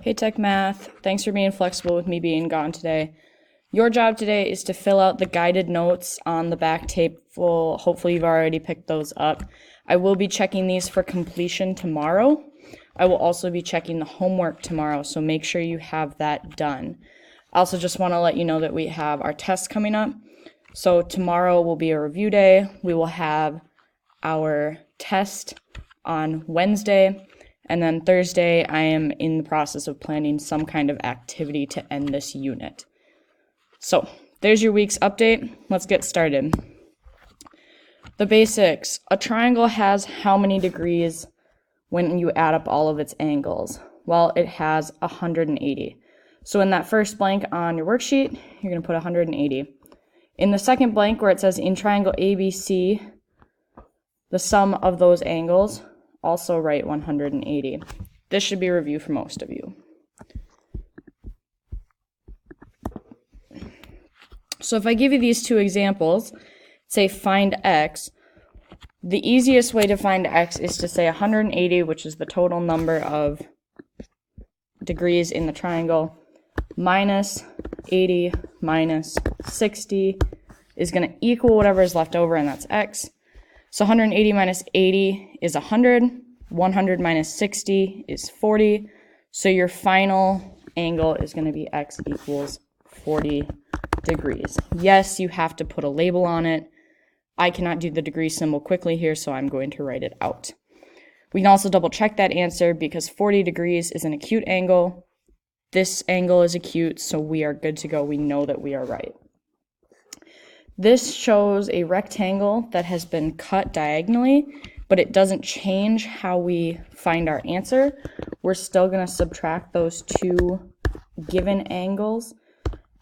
Hey Tech Math, thanks for being flexible with me being gone today. Your job today is to fill out the guided notes on the back table. Hopefully you've already picked those up. I will be checking these for completion tomorrow. I will also be checking the homework tomorrow, so make sure you have that done. I also just want to let you know that we have our tests coming up. So tomorrow will be a review day. We will have our test on Wednesday. And then Thursday, I am in the process of planning some kind of activity to end this unit. So there's your week's update. Let's get started. The basics. A triangle has how many degrees when you add up all of its angles? Well, it has 180. So in that first blank on your worksheet, you're going to put 180. In the second blank where it says in triangle ABC, the sum of those angles, also write 180. This should be a review for most of you. So if I give you these two examples, say find x, the easiest way to find x is to say 180, which is the total number of degrees in the triangle, minus 80 minus 60 is going to equal whatever is left over, and that's x. So 180 minus 80 is 100. 100 minus 60 is 40. So your final angle is going to be x equals 40 degrees. Yes, you have to put a label on it. I cannot do the degree symbol quickly here, so I'm going to write it out. We can also double check that answer because 40 degrees is an acute angle. This angle is acute, so we are good to go. We know that we are right. This shows a rectangle that has been cut diagonally, but it doesn't change how we find our answer. We're still going to subtract those two given angles,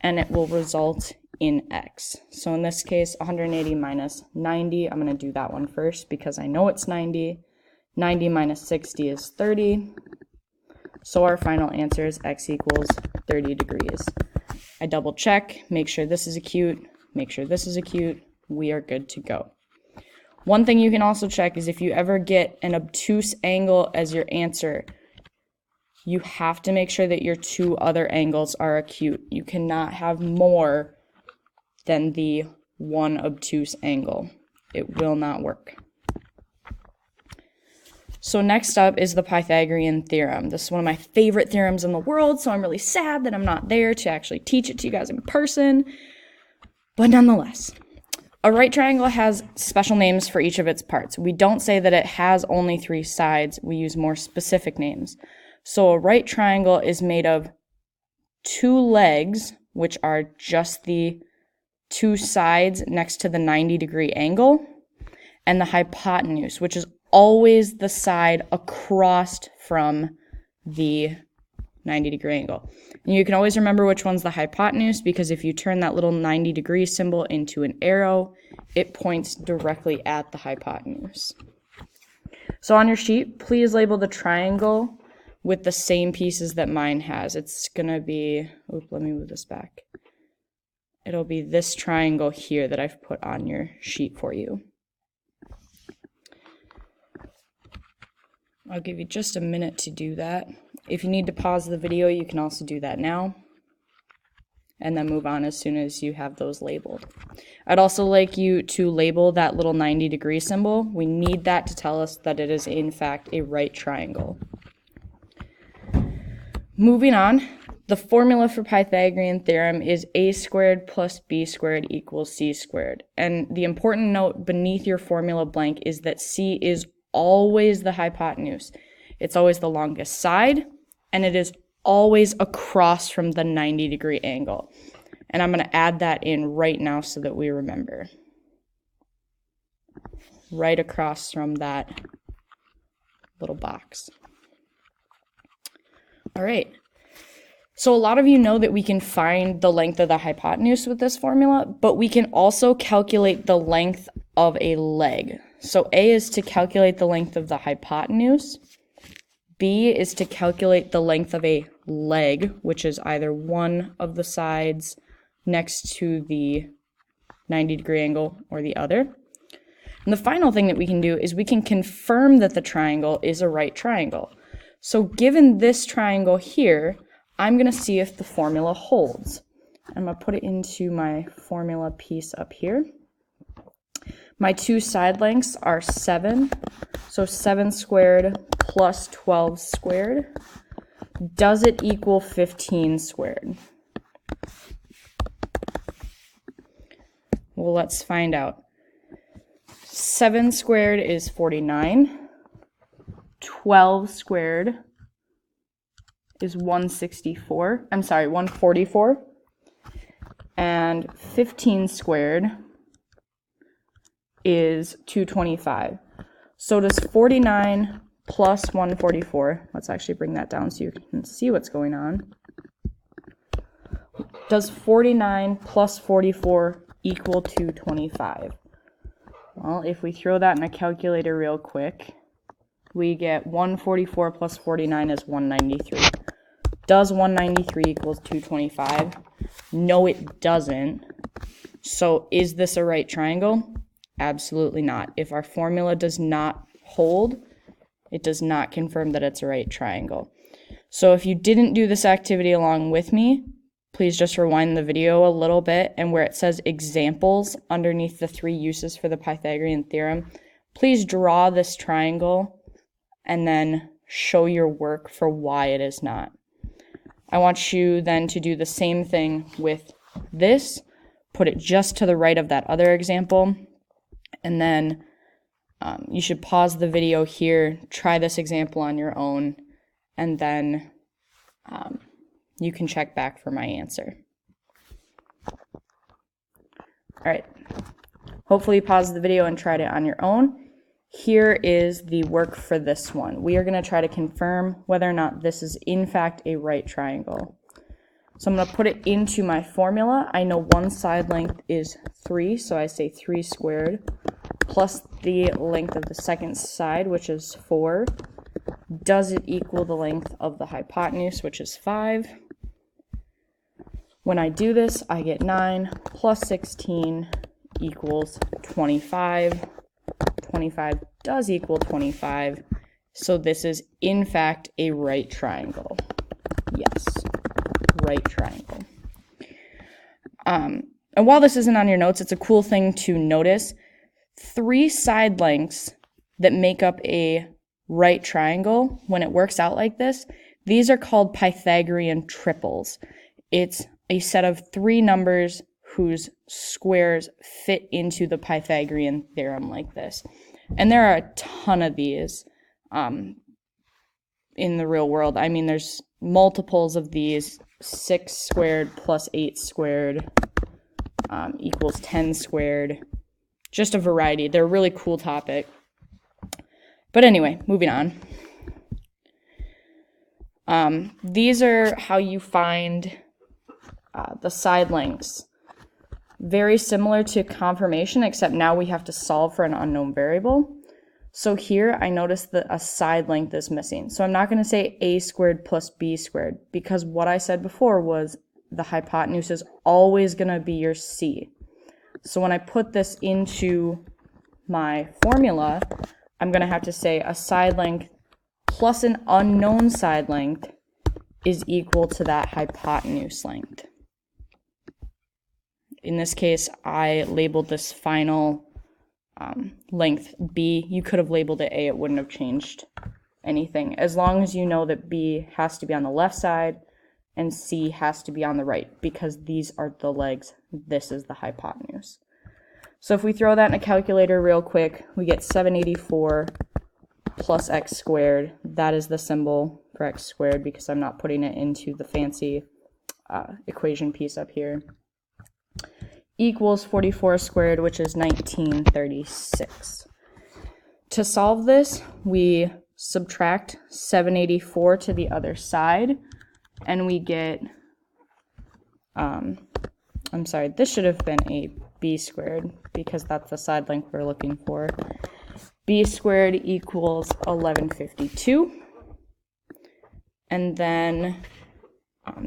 and it will result in x. So in this case, 180 minus 90, I'm going to do that one first because I know it's 90. 90 minus 60 is 30. So our final answer is x equals 30 degrees. I double check, make sure this is acute, make sure this is acute. We are good to go. One thing you can also check is if you ever get an obtuse angle as your answer, you have to make sure that your two other angles are acute. You cannot have more than the one obtuse angle. It will not work. So next up is the Pythagorean theorem. This is one of my favorite theorems in the world, so I'm really sad that I'm not there to actually teach it to you guys in person. But nonetheless, a right triangle has special names for each of its parts. We don't say that it has only three sides. We use more specific names. So a right triangle is made of two legs, which are just the two sides next to the 90-degree angle, and the hypotenuse, which is always the side across from the 90-degree angle. And you can always remember which one's the hypotenuse because if you turn that little 90-degree symbol into an arrow, it points directly at the hypotenuse. So on your sheet, please label the triangle with the same pieces that mine has. It's going to be, let me move this back. It'll be this triangle here that I've put on your sheet for you. I'll give you just a minute to do that. If you need to pause the video, you can also do that now, and then move on as soon as you have those labeled. I'd also like you to label that little 90-degree symbol. We need that to tell us that it is in fact a right triangle. Moving on, the formula for Pythagorean theorem is a squared plus b squared equals c squared. And the important note beneath your formula blank is that c is always the hypotenuse. It's always the longest side, and it is always across from the 90-degree angle. And I'm going to add that in right now so that we remember. Right across from that little box. All right. So a lot of you know that we can find the length of the hypotenuse with this formula, but we can also calculate the length of a leg. So A is to calculate the length of the hypotenuse. B is to calculate the length of a leg, which is either one of the sides next to the 90-degree angle or the other. And the final thing that we can do is we can confirm that the triangle is a right triangle. So given this triangle here, I'm going to see if the formula holds. I'm going to put it into my formula piece up here. My two side lengths are 7, so 7 squared plus 12 squared. Does it equal 15 squared? Well, let's find out. 7 squared is 49. 12 squared is 164. I'm sorry, 144. And 15 squared is 225. So does 49 plus 144, let's actually bring that down so you can see what's going on. Does 49 plus 44 equal 225? Well, if we throw that in a calculator real quick, we get 144 plus 49 is 193. Does 193 equals 225? No, it doesn't. So is this a right triangle? Absolutely not. If our formula does not hold, it does not confirm that it's a right triangle. So if you didn't do this activity along with me, please just rewind the video a little bit, and where it says examples underneath the 3 uses for the Pythagorean theorem, please draw this triangle and then show your work for why it is not. I want you then to do the same thing with this, put it just to the right of that other example, and then you should pause the video here, try this example on your own, and then you can check back for my answer. All right, hopefully pause the video and tried it on your own. Here is the work for this one. We are going to try to confirm whether or not this is in fact a right triangle. So I'm going to put it into my formula. I know one side length is 3, so I say 3 squared plus the length of the second side, which is 4. Does it equal the length of the hypotenuse, which is 5? When I do this, I get 9 plus 16 equals 25. 25 does equal 25, so this is in fact a right triangle. Yes, right triangle. And while this isn't on your notes, it's a cool thing to notice. 3 side lengths that make up a right triangle, when it works out like this, these are called Pythagorean triples. It's a set of 3 numbers whose squares fit into the Pythagorean theorem like this. And there are a ton of these in the real world. I mean, there's multiples of these. 6 squared plus 8 squared equals 10 squared. Just a variety. They're a really cool topic. But anyway, moving on. These are how you find the side lengths. Very similar to confirmation, except now we have to solve for an unknown variable. So here I notice that a side length is missing. So I'm not going to say a squared plus b squared, because what I said before was the hypotenuse is always going to be your c. So when I put this into my formula, I'm going to have to say a side length plus an unknown side length is equal to that hypotenuse length. In this case, I labeled this final length B. You could have labeled it A. It wouldn't have changed anything. As long as you know that B has to be on the left side and C has to be on the right, because these are the legs. This is the hypotenuse. So if we throw that in a calculator real quick, we get 784 plus x squared. That is the symbol for x squared because I'm not putting it into the fancy equation piece up here. Equals 44 squared, which is 1936. To solve this, we subtract 784 to the other side, and we get, I'm sorry, this should have been a b squared, because that's the side length we're looking for. B squared equals 1152. And then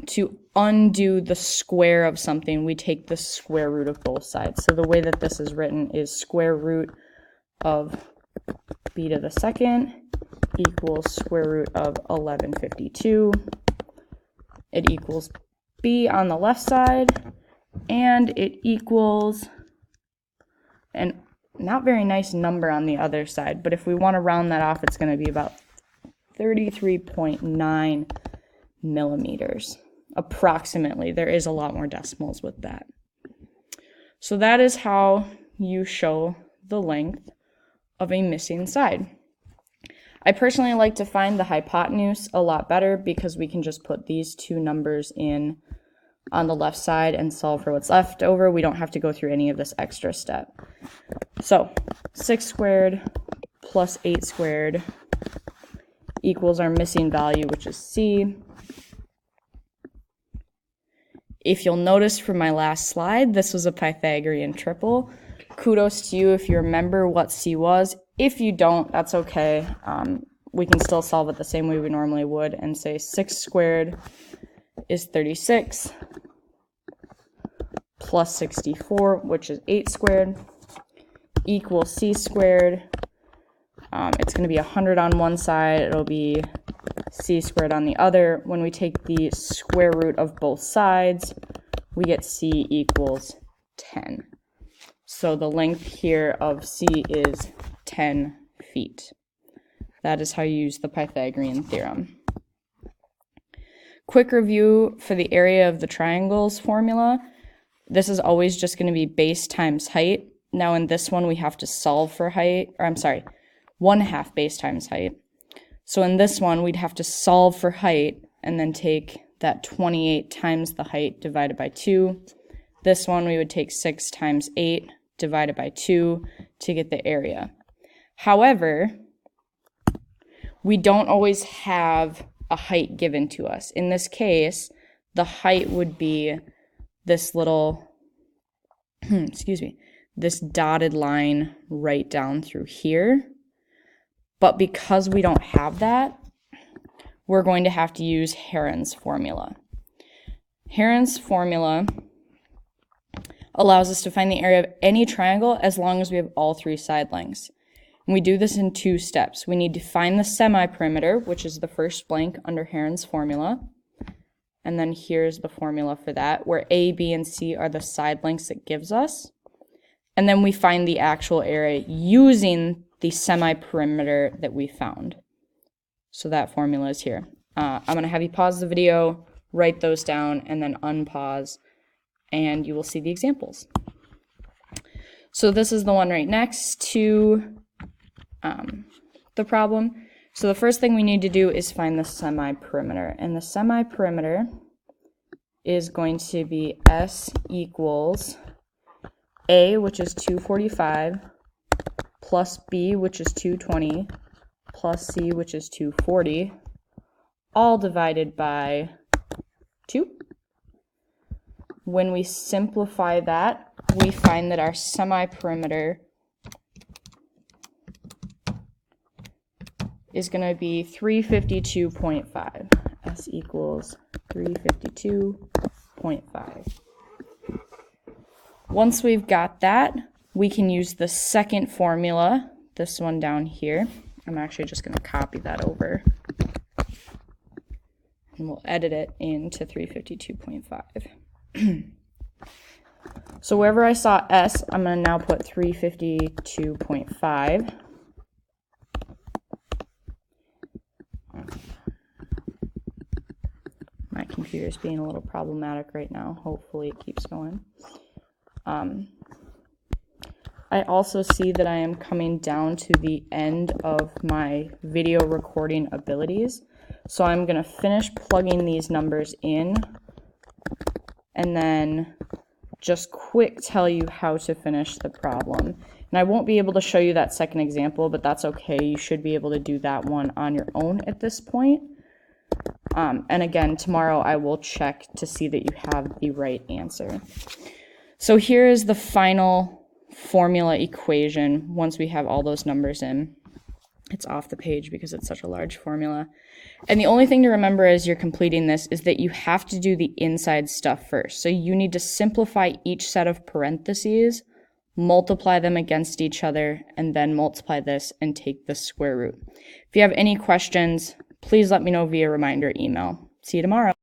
to undo the square of something, we take the square root of both sides. So the way that this is written is square root of b to the second equals square root of 1152. It equals b on the left side, and it equals an not very nice number on the other side, but if we want to round that off, it's going to be about 33.9 millimeters, approximately. There is a lot more decimals with that. So that is how you show the length of a missing side. I personally like to find the hypotenuse a lot better because we can just put these two numbers in on the left side and solve for what's left over. We don't have to go through any of this extra step. So 6 squared plus 8 squared equals our missing value, which is c. If you'll notice from my last slide, this was a Pythagorean triple. Kudos to you if you remember what c was. If you don't, that's okay. We can still solve it the same way we normally would and say 6 squared is 36 plus 64, which is 8 squared, equals c squared. It's going to be 100 on one side. It'll be c squared on the other. When we take the square root of both sides, we get c equals 10. So the length here of c is 10 feet. That is how you use the Pythagorean theorem. Quick review for the area of the triangles formula. This is always just going to be base times height. Now in this one we have to solve for height, or I'm sorry, 1/2 base times height. So in this one we'd have to solve for height and then take that 28 times the height divided by 2. This one we would take 6 times 8 divided by 2 to get the area. However, we don't always have a height given to us. In this case, the height would be this little, this dotted line right down through here. But because we don't have that, we're going to have to use Heron's formula. Heron's formula allows us to find the area of any triangle as long as we have all three side lengths. And we do this in 2 steps. We need to find the semi-perimeter, which is the first blank under Heron's formula. And then here's the formula for that, where A, B, and C are the side lengths it gives us. And then we find the actual area using the semi-perimeter that we found. So that formula is here. I'm going to have you pause the video, write those down, and then unpause, and you will see the examples. So this is the one right next to the problem. So the first thing we need to do is find the semi-perimeter. And the semi-perimeter is going to be S equals A, which is 245, plus B, which is 220, plus C, which is 240, all divided by 2. When we simplify that, we find that our semi-perimeter is going to be 352.5. S equals 352.5. Once we've got that, we can use the second formula, this one down here. I'm actually just going to copy that over. And we'll edit it into 352.5. So wherever I saw S, I'm going to now put 352.5. My computer's being a little problematic right now. Hopefully it keeps going. I also see that I am coming down to the end of my video recording abilities. So I'm going to finish plugging these numbers in and then just quick tell you how to finish the problem. And I won't be able to show you that second example, but that's okay. You should be able to do that one on your own at this point. And again, tomorrow I will check to see that you have the right answer. So here is the final formula equation once we have all those numbers in. It's off the page because it's such a large formula. And the only thing to remember as you're completing this is that you have to do the inside stuff first. So you need to simplify each set of parentheses multiply them against each other, and then multiply this and take the square root. If you have any questions, please let me know via reminder email. See you tomorrow.